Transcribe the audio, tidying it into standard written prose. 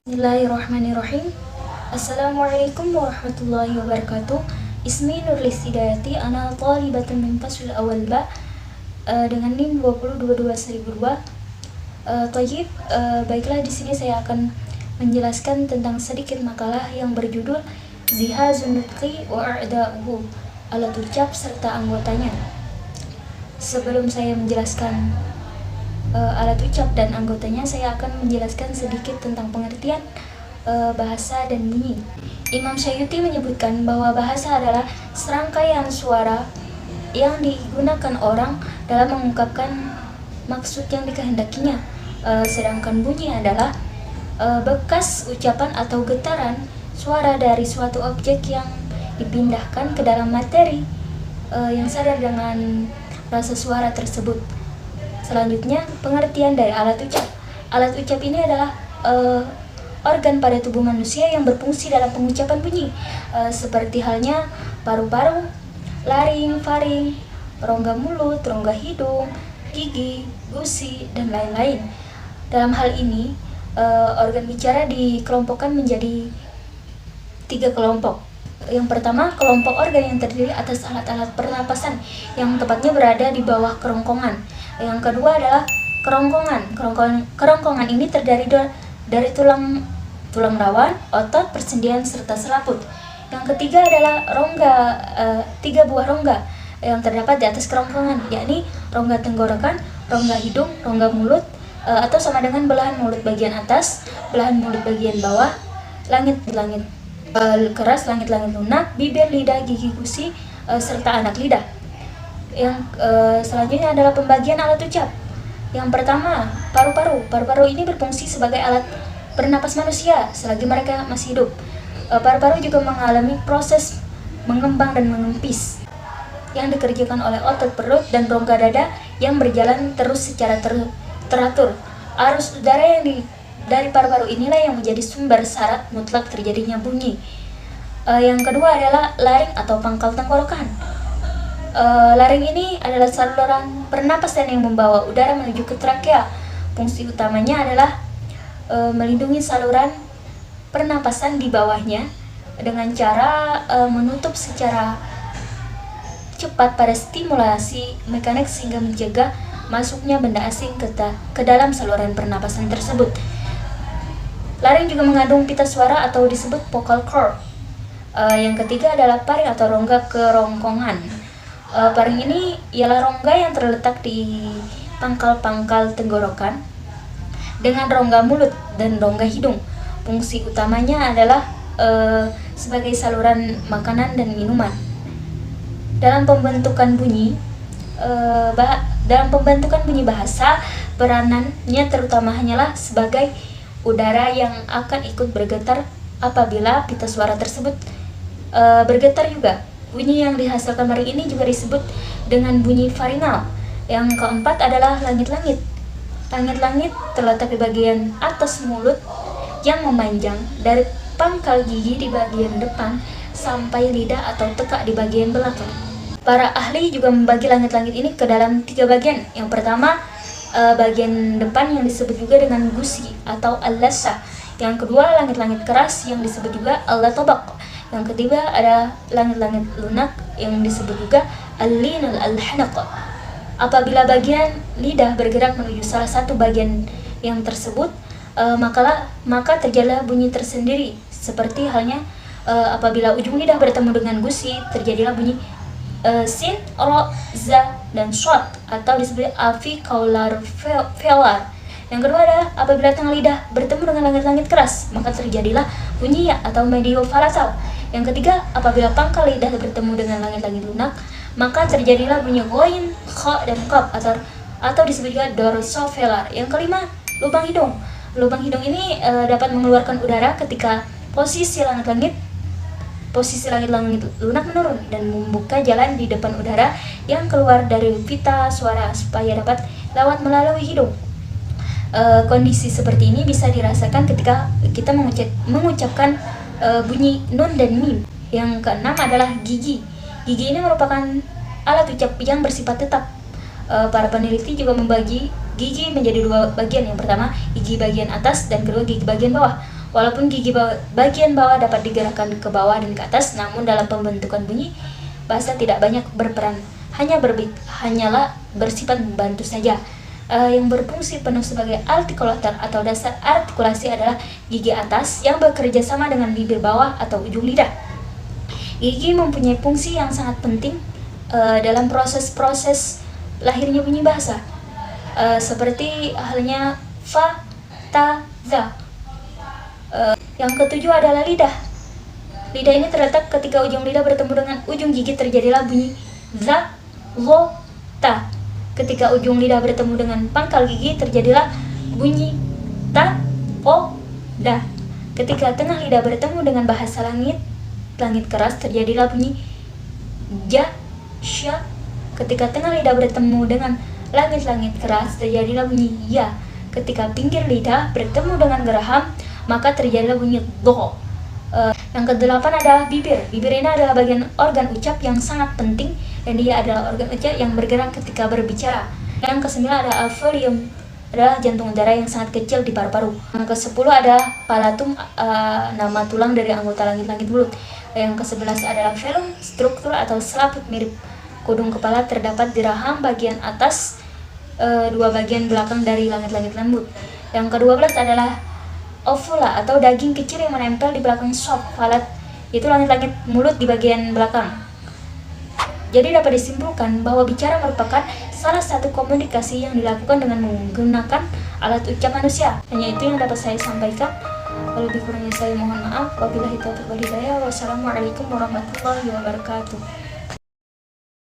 Bismillahirrahmanirrahim. Assalamualaikum warahmatullahi wabarakatuh. Ismi Nurlis Hidayati, ana thalibatun min fasl awal ba, dengan NIM 2022-1002. Baiklah, di sini saya akan menjelaskan tentang sedikit makalah yang berjudul Jihazun Nutqi wa A'da'uhu, alat ucap serta anggotanya. Sebelum saya menjelaskan alat ucap dan anggotanya, saya akan menjelaskan sedikit tentang pengertian bahasa dan bunyi. Imam Syaiuti menyebutkan bahwa bahasa adalah serangkaian suara yang digunakan orang dalam mengungkapkan maksud yang dikehendakinya, sedangkan bunyi adalah bekas ucapan atau getaran suara dari suatu objek yang dipindahkan ke dalam materi yang sadar dengan rasa suara tersebut. Selanjutnya, pengertian dari alat ucap. Alat ucap ini adalah organ pada tubuh manusia yang berfungsi dalam pengucapan bunyi, seperti halnya paru-paru, laring, faring, rongga mulut, rongga hidung, gigi, gusi, dan lain-lain. Dalam hal ini, organ bicara dikelompokkan menjadi 3 kelompok. Yang pertama, kelompok organ yang terdiri atas alat-alat pernapasan yang tepatnya berada di bawah kerongkongan. Yang kedua adalah kerongkongan. Kerongkongan ini terdiri dari tulang rawan, otot, persendian, serta selaput. Yang ketiga adalah rongga, 3 buah rongga yang terdapat di atas kerongkongan, yakni rongga tenggorokan, rongga hidung, rongga mulut, atau sama dengan belahan mulut bagian atas, belahan mulut bagian bawah, langit-langit keras, langit-langit lunak, bibir, lidah, gigi, gusi, serta anak lidah. Yang selanjutnya adalah pembagian alat ucap. Yang pertama, paru-paru. Paru-paru ini berfungsi sebagai alat bernapas manusia selagi mereka masih hidup. Paru-paru juga mengalami proses mengembang dan mengempis yang dikerjakan oleh otot perut dan rongga dada yang berjalan terus secara teratur. Arus udara dari paru-paru inilah yang menjadi sumber syarat mutlak terjadinya bunyi. Yang kedua adalah laring atau pangkal tenggorokan. Laring ini adalah saluran pernapasan yang membawa udara menuju ke trakea. Fungsi utamanya adalah melindungi saluran pernapasan di bawahnya dengan cara menutup secara cepat pada stimulasi mekanik sehingga mencegah masuknya benda asing ke dalam saluran pernapasan tersebut. Laring juga mengandung pita suara atau disebut vocal cord. Yang ketiga adalah paring atau rongga kerongkongan. Paring ini ialah rongga yang terletak di pangkal-pangkal tenggorokan dengan rongga mulut dan rongga hidung. Fungsi utamanya adalah sebagai saluran makanan dan minuman. Dalam pembentukan bunyi bahasa, peranannya terutama hanyalah sebagai udara yang akan ikut bergetar apabila pita suara tersebut bergetar juga. Bunyi yang dihasilkan paring ini juga disebut dengan bunyi faringal. Yang keempat adalah langit-langit. Langit-langit terletak di bagian atas mulut yang memanjang dari pangkal gigi di bagian depan sampai lidah atau tekak di bagian belakang. Para ahli juga membagi langit-langit ini ke dalam 3 bagian. Yang pertama, bagian depan yang disebut juga dengan gusi atau al-lassa. Yang kedua, langit-langit keras yang disebut juga al-latobaq. Yang ketiga ada langit-langit lunak yang disebut juga al-linul al-hanaq. Apabila bagian lidah bergerak menuju salah satu bagian yang tersebut, maka terjadilah bunyi tersendiri. Seperti halnya apabila ujung lidah bertemu dengan gusi, terjadilah bunyi sin, ro, za, dan shot atau disebut avicular velar. Yang kedua adalah apabila tengah lidah bertemu dengan langit-langit keras, maka terjadilah bunyi ya atau mediopalatal. Yang ketiga, apabila pangkal lidah bertemu dengan langit-langit lunak, maka terjadilah bunyi ghoin, kha, dan qaf atau disebut juga dorsovelar. Yang kelima, lubang hidung. Lubang hidung ini dapat mengeluarkan udara ketika posisi langit-langit lunak menurun dan membuka jalan di depan udara yang keluar dari pita suara supaya dapat lewat melalui hidung. Kondisi seperti ini bisa dirasakan ketika kita mengucapkan bunyi nun dan mim. Yang keenam adalah gigi. Gigi ini merupakan alat ucap yang bersifat tetap. Para peneliti juga membagi gigi menjadi 2 bagian. Yang pertama, gigi bagian atas dan kedua gigi bagian bawah. Walaupun gigi bagian bawah dapat digerakkan ke bawah dan ke atas, namun dalam pembentukan bunyi, bahasa tidak banyak berperan, hanyalah bersifat membantu saja. Yang berfungsi penuh sebagai artikulator atau dasar artikulasi adalah gigi atas yang bekerja sama dengan bibir bawah atau ujung lidah. Gigi mempunyai fungsi yang sangat penting dalam proses-proses lahirnya bunyi bahasa, seperti halnya fa, ta, za. Yang ketujuh adalah lidah. Lidah ini terletak ketika ujung lidah bertemu dengan ujung gigi, terjadilah bunyi za, lo, ta. Ketika ujung lidah bertemu dengan pangkal gigi, terjadilah bunyi ta, o, da. Ketika tengah lidah bertemu dengan bahasa langit keras, terjadilah bunyi ja, sya. Ketika tengah lidah bertemu dengan langit keras, terjadilah bunyi ya. Ketika pinggir lidah bertemu dengan geraham, maka terjadilah bunyi do. Yang kedelapan adalah bibir. Bibir ini adalah bagian organ ucap yang sangat penting, dan dia adalah organ ucap yang bergerak ketika berbicara. Yang kesembilan adalah alveolum, adalah jantung udara yang sangat kecil di paru-paru. Yang kesepuluh adalah palatum, nama tulang dari anggota langit mulut. Yang kesebelas adalah velum, struktur atau selaput mirip kudung kepala terdapat di rahang bagian atas, dua bagian belakang dari langit lembut. Yang ke-12 adalah ovula atau daging kecil yang menempel di belakang sop palat, itu langit mulut di bagian belakang. Jadi dapat disimpulkan bahwa bicara merupakan salah satu komunikasi yang dilakukan dengan menggunakan alat ucap manusia. Hanya itu yang dapat saya sampaikan. Lebih kurangnya saya mohon maaf. Wabillahi taufiq wal hidayah. Wassalamualaikum warahmatullahi wabarakatuh.